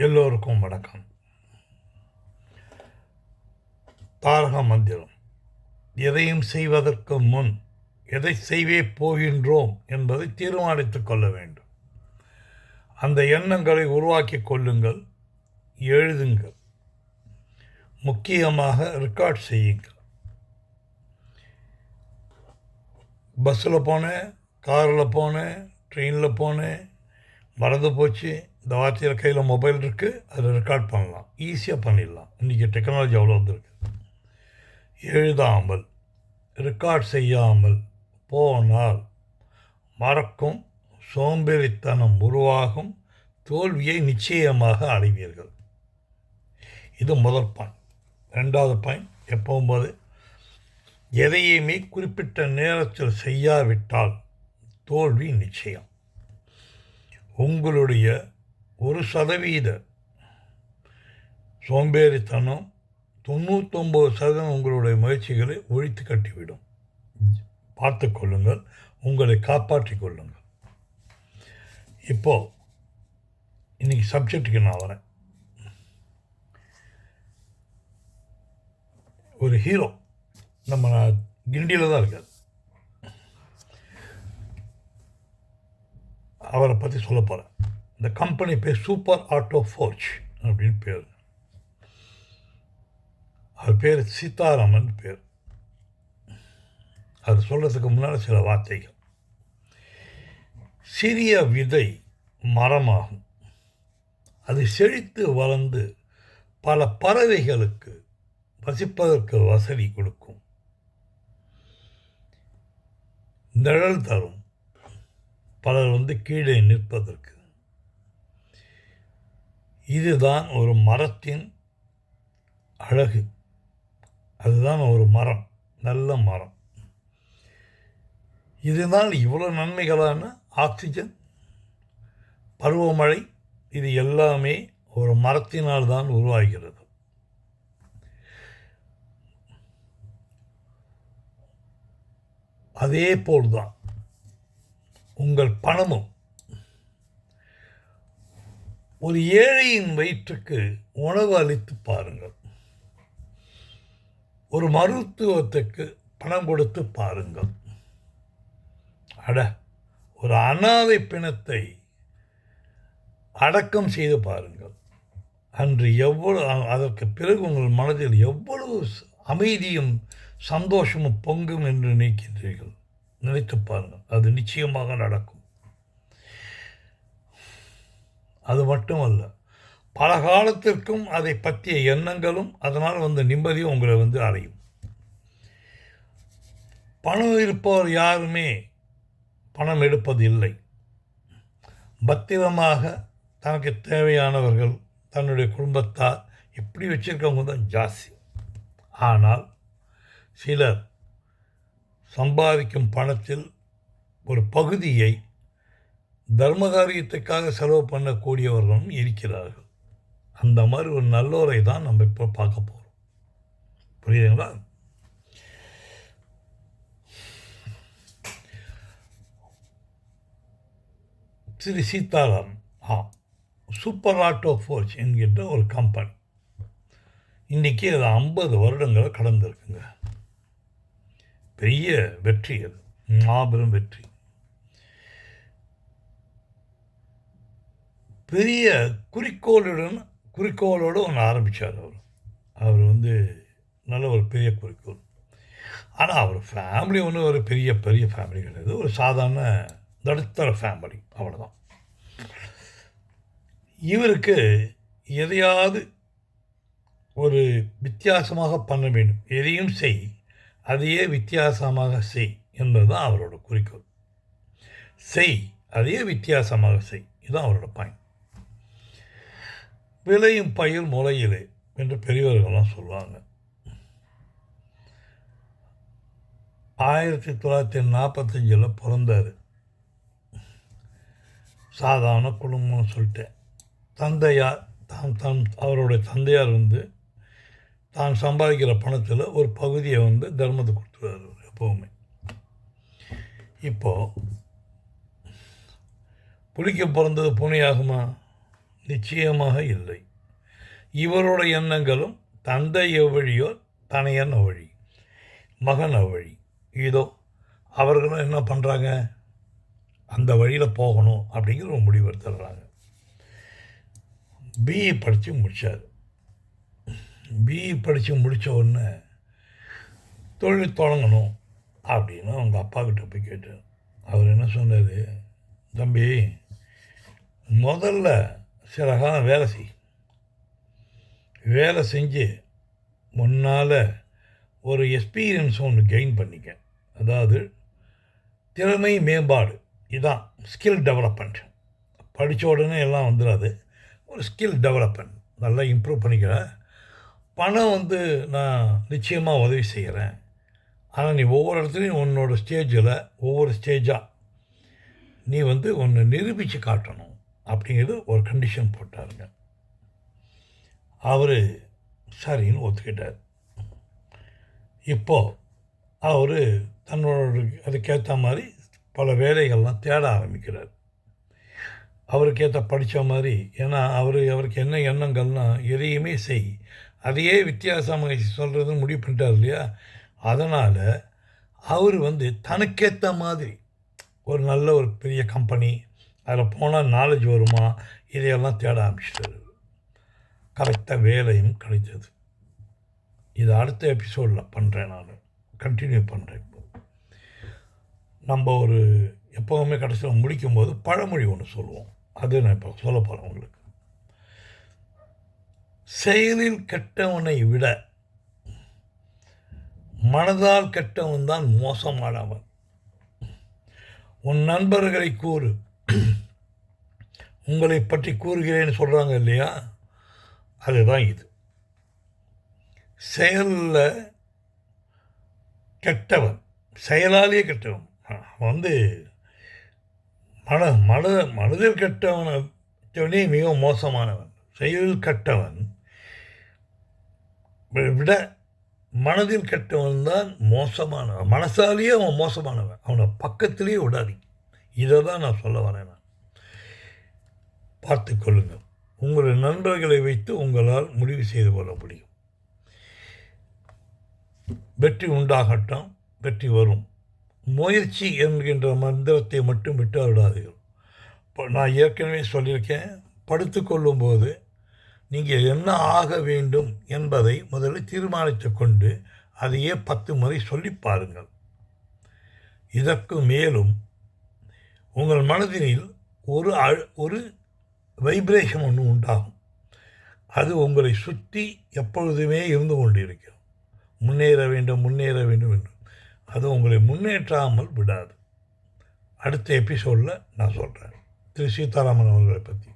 எல்லோருக்கும் வணக்கம். தாரக மந்திரம். எதையும் செய்வதற்கு முன் எதை செய்வே போகின்றோம் என்பதை தீர்மானித்துக் கொள்ள வேண்டும். அந்த எண்ணங்களை உருவாக்கிக் கொள்ளுங்கள், எழுதுங்கள், முக்கியமாக ரெக்கார்ட் செய்யுங்கள். பஸ்ஸில் போனேன், காரில் போனேன், ட்ரெயினில் போனேன், மறந்து போச்சு, இந்த வார்த்தையில் கையில் மொபைல் இருக்குது, அதில் ரெக்கார்ட் பண்ணலாம், ஈஸியாக பண்ணிடலாம். இன்றைக்கி டெக்னாலஜி அவ்வளோ வந்துருக்கு. எழுதாமல் ரெக்கார்ட் செய்யாமல் போனால் மறக்கும், சோம்பேறித்தனம் உருவாகும், தோல்வியை நிச்சயமாக அடைவீர்கள். இது முதல் பாயிண்ட். ரெண்டாவது பாயிண்ட், எப்பவும் போது எதையுமே குறிப்பிட்ட நேரத்தில் செய்யாவிட்டால் தோல்வி நிச்சயம். உங்களுடைய 1% சோம்பேறித்தனம் 99% உங்களுடைய முயற்சிகளை ஒழித்து கட்டிவிடும். பார்த்து கொள்ளுங்கள், உங்களை காப்பாற்றிக் கொள்ளுங்கள். இப்போது இன்றைக்கி சப்ஜெக்டுக்கு நான் வரேன். ஒரு ஹீரோ நம்ம கிண்டியில் தான் இருக்கார். அவரை பற்றி சொல்ல போகிறேன். இந்த கம்பெனி பேர் சூப்பர் ஆட்டோ ஃபோர்ஜ் அப்படின்னு பேர். அவர் பேர் சீதாராமன் பேர். அது சொல்கிறதுக்கு முன்னால் சில வார்த்தைகள். சிறிய விதை மரமாகும், அது செழித்து வளர்ந்து பல பறவைகளுக்கு வசிப்பதற்கு வசதி கொடுக்கும், நிழல் தரும், பலர் கீழே நிற்பதற்கு. இதுதான் ஒரு மரத்தின் அழகு. அதுதான் ஒரு மரம், நல்ல மரம். இதனால் இவ்வளோ நன்மைகளான ஆக்சிஜன், பருவமழை, இது எல்லாமே ஒரு மரத்தினால் தான் உருவாகிறது. அதே போல்தான் உங்கள் பணமும். ஒரு ஏழையின் வயிற்றுக்கு உணவு அளித்து பாருங்கள், ஒரு மருத்துவத்துக்கு பணம் கொடுத்து பாருங்கள், ஒரு அனாதை பிணத்தை அடக்கம் செய்து பாருங்கள். அன்று அதற்கு பிறகு உங்கள் மனதில் எவ்வளவு அமைதியும் சந்தோஷமும் பொங்கும் என்று நினைக்கின்றீர்கள். நினைத்து பாருங்கள், அது நிச்சயமாக நடக்கும். அது மட்டுமல்ல, பல காலத்திற்கும் அதை பற்றிய எண்ணங்களும் அதனால் நிம்மதியும் உங்களை அடையும். பணம் இருப்பவர் யாருமே பணம் எடுப்பது இல்லை. பத்திரமாக தனக்கு தேவையானவர்கள், தன்னுடைய குடும்பத்தார் இப்படி வச்சுருக்கவங்க தான் ஜாஸ்தி. ஆனால் சிலர் சம்பாதிக்கும் பணத்தில் ஒரு பகுதியை தர்ம காரியத்துக்காக செலவு பண்ணக்கூடியவர்களும் இருக்கிறார்கள். அந்த மாதிரி ஒரு நல்லோரை தான் நம்ம இப்போ பார்க்க போகிறோம். புரியுதுங்களா? Shri Sitaram super auto forge என்கின்ற ஒரு கம்பெனி. இன்றைக்கி அது 50 வருடங்களை கடந்திருக்குங்க. பெரிய வெற்றி, அது மாபெரும் வெற்றி. பெரிய குறிக்கோளோடு ஒன்று ஆரம்பித்தார். அவர் நல்ல ஒரு பெரிய குறிக்கோள். ஆனால் அவர் ஃபேமிலி ஒரு பெரிய ஃபேமிலி கிடையாது. ஒரு சாதாரண நடுத்தர ஃபேமிலி, அவ்வளோதான். இவருக்கு எதையாவது ஒரு வித்தியாசமாக பண்ண வேண்டும். எதையும் செய், அதையே வித்தியாசமாக செய் என்பது தான் அவரோட குறிக்கோள். செய், அதையே வித்தியாசமாக செய், இதுதான் அவரோட பாயிண்ட். விளையும் பயிர் முளையிலே என்று பெரியவர்கள்லாம் சொல்லுவாங்க. 1945 பிறந்தார். சாதாரண குடும்பம்னு சொல்லிட்டேன். தந்தையார் அவருடைய தந்தையார் தான் சம்பாதிக்கிற பணத்தில் ஒரு பகுதியை தர்மத்தை கொடுத்துருவார் எப்போவுமே. இப்போது புலிக்கு பிறந்தது பூனை ஆகுமா? நிச்சயமாக இல்லை. இவரோட எண்ணங்களும் தந்தை எவ்வழியோ தனையன் அவ்வழி, மகன் அவ்வழி. இதோ அவர்களும் என்ன பண்ணுறாங்க, அந்த வழியில் போகணும் அப்படிங்கிற ஒரு முடிவு எடுத்துடுறாங்க. பிஇ படித்து முடித்தார். பிஇ படித்து முடித்த உடனே தொழில் தொடங்கணும் அப்படின்னு அவங்க அப்பா கிட்ட போய் கேட்டார். அவர் என்ன சொன்னார், தம்பி முதல்ல சில காலம் வேலை செஞ்சு முன்னால் ஒரு எக்ஸ்பீரியன்ஸ் ஒன்று கெயின் பண்ணிக்க. அதாவது திறமை மேம்பாடு, இதுதான் ஸ்கில் டெவலப்மெண்ட். படித்த உடனே எல்லாம் வந்துடாது. ஒரு ஸ்கில் டெவலப்மெண்ட் நல்லா இம்ப்ரூவ் பண்ணிக்கிறேன். பணம் நான் நிச்சயமாக உதவி செய்கிறேன். ஆனால் நீ ஒவ்வொரு இடத்துலையும் உன்னோட ஸ்டேஜில் ஒவ்வொரு ஸ்டேஜாக நீ ஒன்று நிரூபித்து காட்டணும் அப்படிங்கிறது ஒரு கண்டிஷன் போட்டாருங்க. அவர் சரின்னு ஒத்துக்கிட்டார். இப்போது அவர் தன்னோட அதுக்கேற்ற மாதிரி பல வேலைகள்லாம் தேட ஆரம்பிக்கிறார். அவருக்கேற்ற படித்த மாதிரி. ஏன்னா அவருக்கு என்ன எண்ணங்கள்னால் எதையுமே செய், அதையே வித்தியாசமாக சொல்கிறதுன்னு முடிவு பண்ணிட்டார் இல்லையா. அதனால் அவர் தனக்கேற்ற மாதிரி ஒரு நல்ல ஒரு பெரிய கம்பெனி, அதில் போனால் நாலேஜ் வருமா, இதையெல்லாம் தேட ஆரம்பிச்சிட்டாரு. கரெக்டாக வேலையும் கிடைத்தது. இது அடுத்த எபிசோடில் பண்ணுறேன், நான் கண்டினியூ பண்ணுறேன். இப்போ நம்ம எப்போவுமே கடைசியில் முடிக்கும்போது பழமொழி ஒன்று சொல்லுவோம். அது நான் இப்போ சொல்ல போகிறேன் உங்களுக்கு. செயலில் கெட்டவனை விட மனதால் கெட்டவன் தான் மோசமானவன். உன் நண்பர்களை கூறு, உங்களை பற்றி கூறுகிறேன்னு சொல்கிறாங்க இல்லையா, அதுதான் இது. செயலில் கெட்டவன், செயலாலேயே கெட்டவன். மனதில் கெட்டவனே மிகவும் மோசமானவன். செயலில் கெட்டவன் விட மனதில் கெட்டவன் தான் மோசமானவன். மனசாலேயே அவன் மோசமானவன். அவனை பக்கத்திலேயே விடாதீங்க. இதை தான் நான் சொல்ல வரேன். நான் பார்த்து கொள்ளுங்கள். உங்களுடைய நண்பர்களை வைத்து உங்களால் முடிவு செய்து கொள்ள முடியும். வெற்றி உண்டாகட்டும், வெற்றி வரும். முயற்சி என்கின்ற மந்திரத்தை மட்டும் விட்டு விடாதீர்கள். இப்போ நான் ஏற்கனவே சொல்லியிருக்கேன், படுத்துக்கொள்ளும்போது நீங்கள் என்ன ஆக வேண்டும் என்பதை முதலில் தீர்மானித்து கொண்டு அதையே 10 முறை சொல்லி பாருங்கள். இதற்கு மேலும் உங்கள் மனதில் ஒரு வைப்ரேஷன் ஒன்று உண்டாகும். அது உங்களை சுற்றி எப்பொழுதுமே இருந்து கொண்டிருக்கும். முன்னேற வேண்டும் என்று. அது உங்களை முன்னேற்றாமல் விடாது. அடுத்த எபிசோடில் நான் சொல்கிறேன் திரு சீதாராமன் அவர்களை பற்றி.